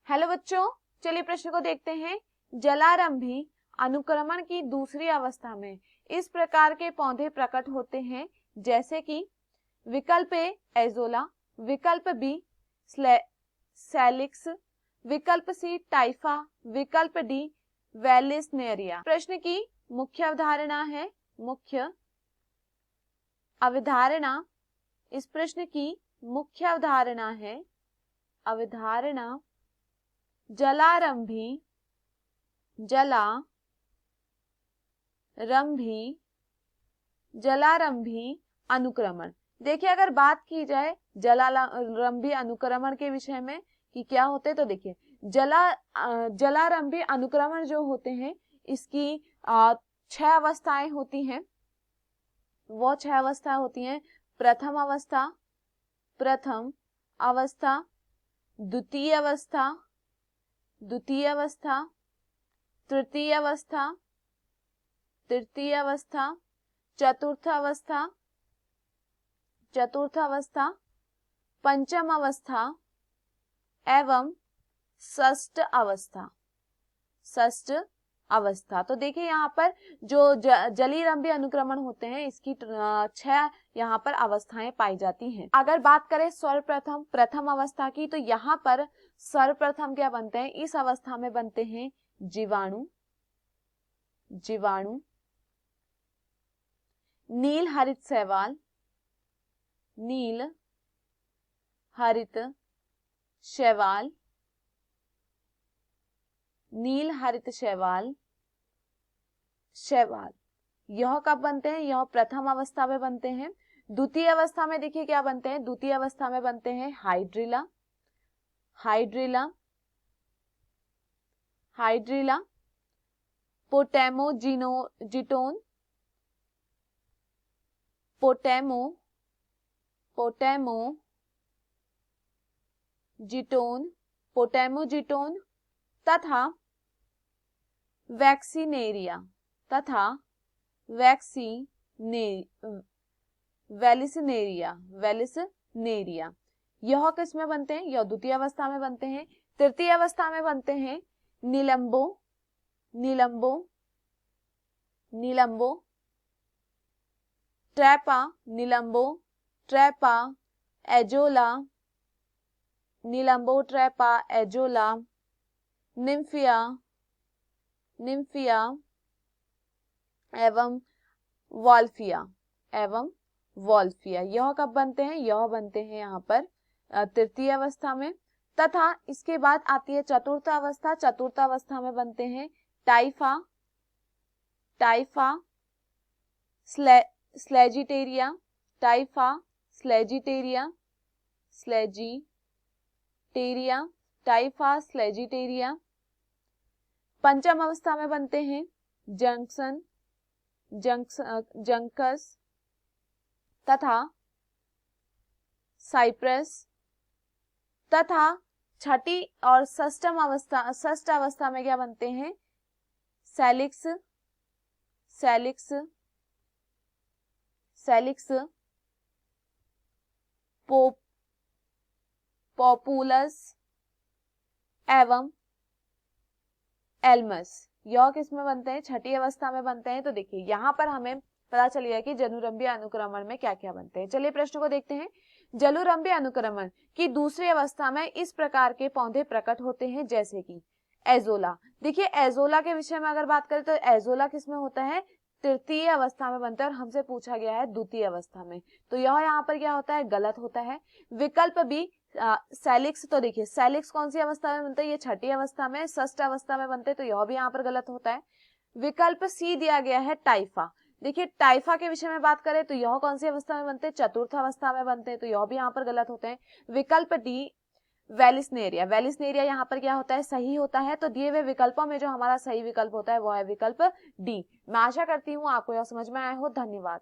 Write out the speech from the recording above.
Hello बच्चों, चलिए प्रश्न को देखते हैं। जलारंभी अनुक्रमण की दूसरी अवस्था में इस प्रकार के पौधे प्रकट होते हैं जैसे कि विकल्प ए एजोला, विकल्प बी सैलिक्स, विकल्प सी टाइफा, विकल्प डी वेलिसनेरिया। प्रश्न की मुख्य अवधारणा है, मुख्य अवधारणा, इस प्रश्न की मुख्य अवधारणा है, अवधारणा जलारंभी अनुक्रमण। देखिए अगर बात की जाए जलारंभी अनुक्रमण के विषय में कि क्या होते हैं, तो देखिए जलारंभी अनुक्रमण जो होते हैं इसकी 6 अवस्थाएं होती हैं। वो 6 अवस्थाएं होती हैं। प्रथम अवस्था, द्वितीय अवस्था, तृतीय अवस्था, चतुर्थ अवस्था, पंचम अवस्था एवं षष्ठ अवस्था। तो देखिए यहाँ पर जो जलीरंभी अनुक्रमण होते हैं इसकी 6 यहाँ पर अवस्थाएं पाई जाती हैं। अगर बात करें सर्वप्रथम प्रथम अवस्था की, तो यहाँ पर सर्वप्रथम क्या बनते हैं, इस अवस्था में बनते हैं जीवाणु, नील हरित शैवाल, यह कब बनते हैं, यह प्रथम अवस्था में बनते हैं। द्वितीय अवस्था में देखिए क्या बनते हैं, द्वितीय अवस्था में बनते हैं हाइड्रिला, पोटेमोजिटोन तथा वैक्सीनेरिया वेलिसनेरिया। यह किस में बनते हैं, यह द्वितीय अवस्था में बनते हैं। तृतीय अवस्था में बनते हैं नीलंबो, ट्रैपा, एजोला, निम्फिया एवं वॉल्फिया। यह कब बनते हैं, यह बनते हैं यहाँ पर तृतीय अवस्था में। तथा इसके बाद आती है चतुर्थ अवस्था में बनते हैं टाइफा, स्लेजिटेरिया, पंचम अवस्था में बनते हैं जंकस तथा साइप्रस। तथा छठी और षष्ठ अवस्था में क्या बनते हैं, सैलिक्स, पॉपुलस एवं एल्मस। यह किस में बनते हैं, छठी अवस्था में बनते हैं। तो देखिए यहाँ पर हमें पता चल गया कि जलारंभी अनुक्रमण में क्या क्या बनते हैं। चलिए प्रश्न को देखते हैं। जलारंभी अनुक्रमण की दूसरी अवस्था में इस प्रकार के पौधे प्रकट होते हैं जैसे कि एजोला। देखिए एजोला के विषय में अगर बात करें तो एजोला किस में होता है, तृतीय अवस्था में बनता है और हमसे पूछा गया है द्वितीय अवस्था में, तो यह यहाँ पर क्या होता है, गलत होता है। विकल्प बी सैलिक्स, तो देखिए सैलिक्स कौन सी अवस्था में बनता है, ये छठी अवस्था में, षष्ठ अवस्था में बनते हैं, तो यह भी यहाँ पर गलत होता है। विकल्प सी दिया गया है टाइफा। देखिए टाइफा के विषय में बात करें तो यह कौन सी अवस्था में बनते हैं, चतुर्थ अवस्था में बनते हैं, तो यह भी यहाँ पर गलत होते हैं। विकल्प डी वेलिसनेरिया यहाँ पर क्या होता है, सही होता है। तो दिए हुए विकल्पों में जो हमारा सही विकल्प होता है वो है विकल्प डी। मैं आशा करती हूँ आपको यह समझ में आया हो। धन्यवाद।